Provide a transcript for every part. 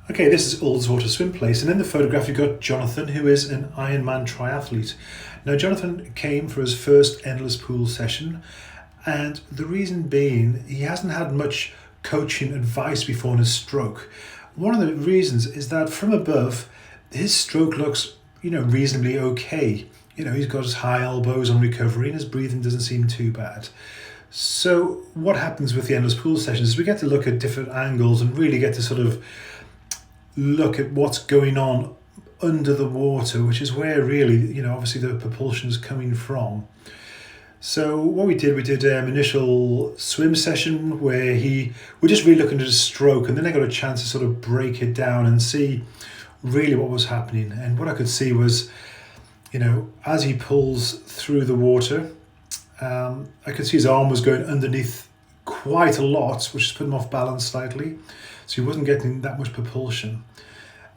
Okay, this is Ullswater Swim Place, and in the photograph you've got Jonathan, who is an Ironman triathlete. Now, Jonathan came for his first endless pool session, and the reason being he hasn't had much coaching advice before on his stroke. One of the reasons is that from above, his stroke looks, reasonably okay. He's got his high elbows on recovery, and his breathing doesn't seem too bad. So, what happens with the endless pool sessions is we get to look at different angles and really get to sort of look at what's going on under the water, which is where really, obviously the propulsion is coming from. So what we did an initial swim session where we're just really looking at his stroke, and then I got a chance to sort of break it down and see really what was happening. And what I could see was, as he pulls through the water, I could see his arm was going underneath quite a lot, which put him off balance slightly. So he wasn't getting that much propulsion.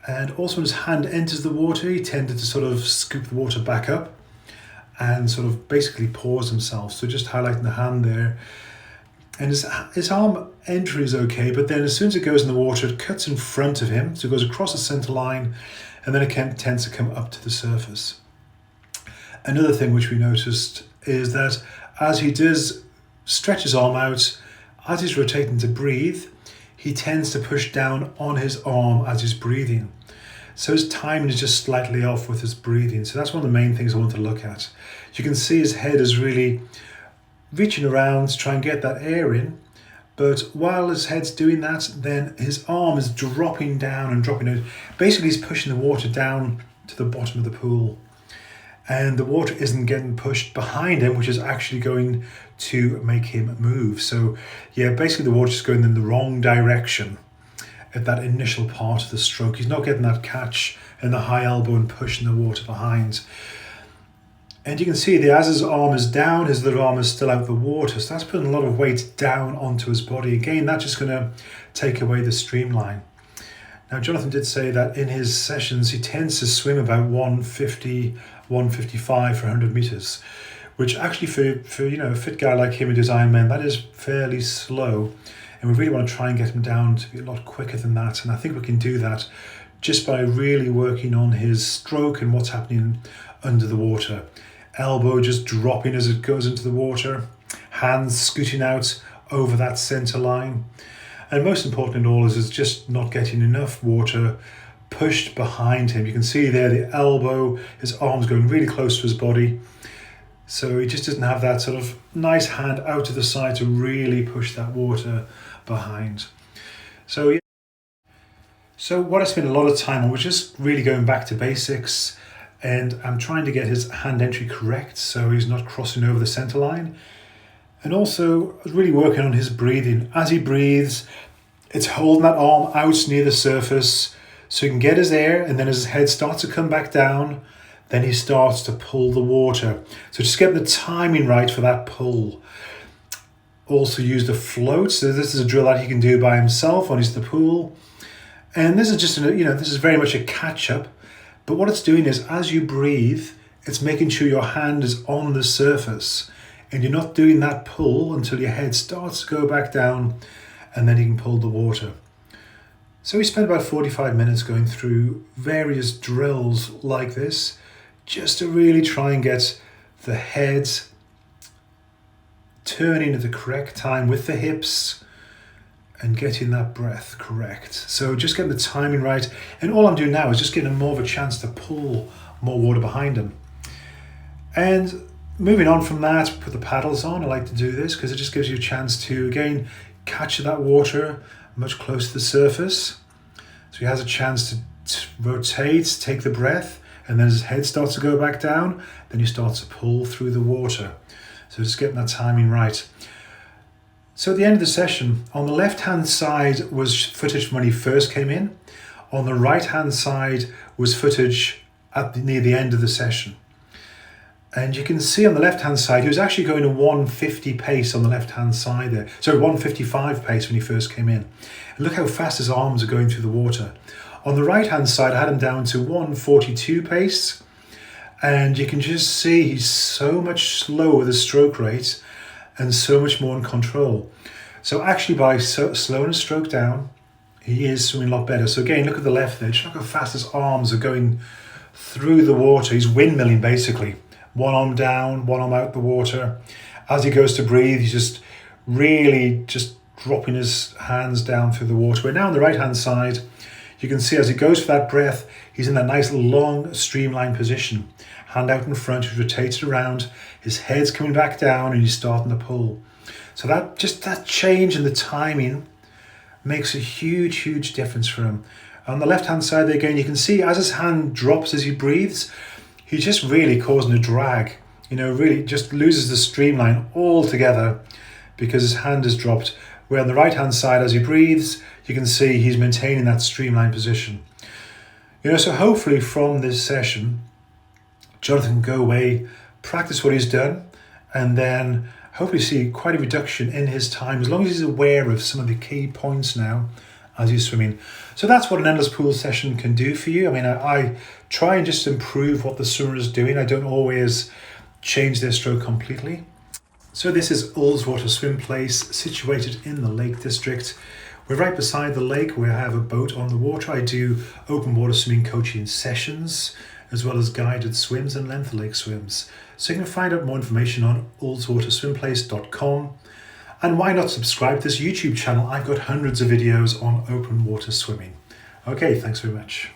And also when his hand enters the water, he tended to sort of scoop the water back up and sort of basically pause himself. So just highlighting the hand there. And his arm entry is okay, but then as soon as it goes in the water, it cuts in front of him. So it goes across the center line, and then it tends to come up to the surface. Another thing which we noticed is that as he does stretch his arm out, as he's rotating to breathe, he tends to push down on his arm as he's breathing. So his timing is just slightly off with his breathing. So that's one of the main things I want to look at. You can see his head is really reaching around to try and get that air in. But while his head's doing that, then his arm is dropping down and dropping out. Basically, he's pushing the water down to the bottom of the pool. And the water isn't getting pushed behind him, which is actually going to make him move. So yeah, basically the water's going in the wrong direction at that initial part of the stroke. He's not getting that catch in the high elbow and pushing the water behind. And you can see that as his arm is down, his little arm is still out of the water. So that's putting a lot of weight down onto his body. Again, that's just going to take away the streamline. Now, Jonathan did say that in his sessions, he tends to swim about 150, 155 for 100 meters, which actually for a fit guy like him who does Ironman, that is fairly slow. And we really want to try and get him down to be a lot quicker than that. And I think we can do that just by really working on his stroke and what's happening under the water. Elbow just dropping as it goes into the water, hands scooting out over that center line. And most important in all is just not getting enough water pushed behind him. You can see there the elbow, his arm's going really close to his body. So he just doesn't have that sort of nice hand out to the side to really push that water behind. So yeah. So what I spent a lot of time on was just really going back to basics, and I'm trying to get his hand entry correct so he's not crossing over the center line. And also really working on his breathing. As he breathes, it's holding that arm out near the surface so he can get his air, and then as his head starts to come back down, then he starts to pull the water. So just getting the timing right for that pull. Also use the float. So this is a drill that he can do by himself when he's in the pool. And this is just, this is very much a catch up. But what it's doing is as you breathe, it's making sure your hand is on the surface. And you're not doing that pull until your head starts to go back down, and then you can pull the water. So we spent about 45 minutes going through various drills like this, just to really try and get the head turning at the correct time with the hips and getting that breath correct. So just getting the timing right. And all I'm doing now is just giving him more of a chance to pull more water behind him. And moving on from that, put the paddles on. I like to do this because it just gives you a chance to, again, catch that water much closer to the surface. So he has a chance to rotate, take the breath, and then as his head starts to go back down, then he starts to pull through the water. So just getting that timing right. So at the end of the session, on the left-hand side was footage from when he first came in. On the right-hand side was footage near the end of the session. And you can see on the left-hand side, he was actually going a 150 pace on the left-hand side there. So 155 pace when he first came in. And look how fast his arms are going through the water. On the right-hand side, I had him down to 142 pace. And you can just see he's so much slower with his stroke rate and so much more in control. So actually by slowing his stroke down, he is swimming a lot better. So again, look at the left there. Just look how fast his arms are going through the water. He's windmilling basically. One arm down, one arm out the water. As he goes to breathe, he's just really just dropping his hands down through the water. But now on the right hand side, you can see as he goes for that breath, he's in that nice long streamlined position. Hand out in front, he's rotated around, his head's coming back down and he's starting to pull. So that change in the timing makes a huge difference for him. On the left hand side there again, you can see as his hand drops as he breathes, he's just really causing a drag. Really just loses the streamline altogether because his hand has dropped. Where on the right hand side as he breathes, you can see he's maintaining that streamlined position. So hopefully from this session, Jonathan can go away, practice what he's done, and then hopefully see quite a reduction in his time, as long as he's aware of some of the key points now as he's swimming. So that's what an endless pool session can do for you. I mean, I try and just improve what the swimmer is doing. I don't always change their stroke completely. So this is Ullswater Swim Place, situated in the Lake District. We're right beside the lake where I have a boat on the water. I do open water swimming coaching sessions, as well as guided swims and length lake swims. So you can find out more information on ullswaterswimplace.com. And why not subscribe to this YouTube channel? I've got hundreds of videos on open water swimming. Okay, thanks very much.